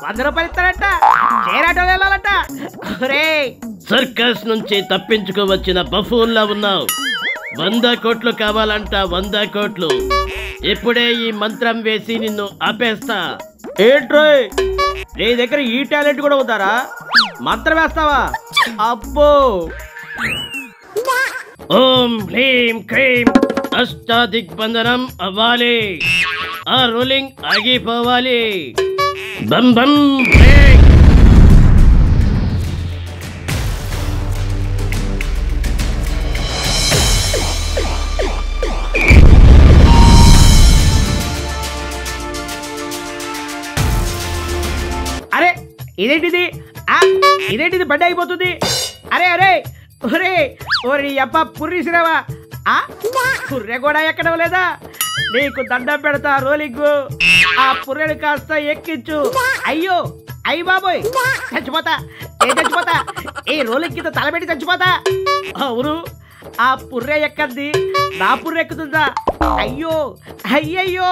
100 రూపాయలు ఇస్తారంట, షేర్ ఆటోలో వెళ్ళాలంట. సర్కస్ నుంచి తప్పించుకోవచ్చిన బఫూన్లా ఉన్నావు. 100 కోట్లు కావాలంట, 100 కోట్లు. ఇప్పుడే ఈ మంత్రం వేసి నిన్ను ఆపేస్తా. ఏంట్రోయ్, నీ దగ్గర ఈ టాలెంట్ కూడా ఉందారా? మంత్రం వేస్తావా? అబ్బో. ఓం హ్రీం క్రీం అష్టాదిగ్బంధనం అవ్వాలి. ఆ రోలింగ్ ఆగిపోవాలి. బం బం బ్రేక్. అరే ఇదేంటిది? ఇదేంటిది? బండి అయిపోతుంది. అరే అరే ఒరే ఓరి అబ్బా పుర్రిసిరావా? పుర్రె కూడా ఎక్కడం లేదా? నీకు దండం పెడతా రోలింగ్. ఆ పుర్రెను కాస్త ఎక్కించు. అయ్యో అయ్యి బాబోయ్, చచ్చిపోతా. చచ్చిపోతా. ఏ రోలింగ్ కింద తలబెట్టి చచ్చిపోతా. అవును, ఆ పుర్రె ఎక్కంది, నా పుర్రె ఎక్కుతుందా? అయ్యో అయ్యయ్యో.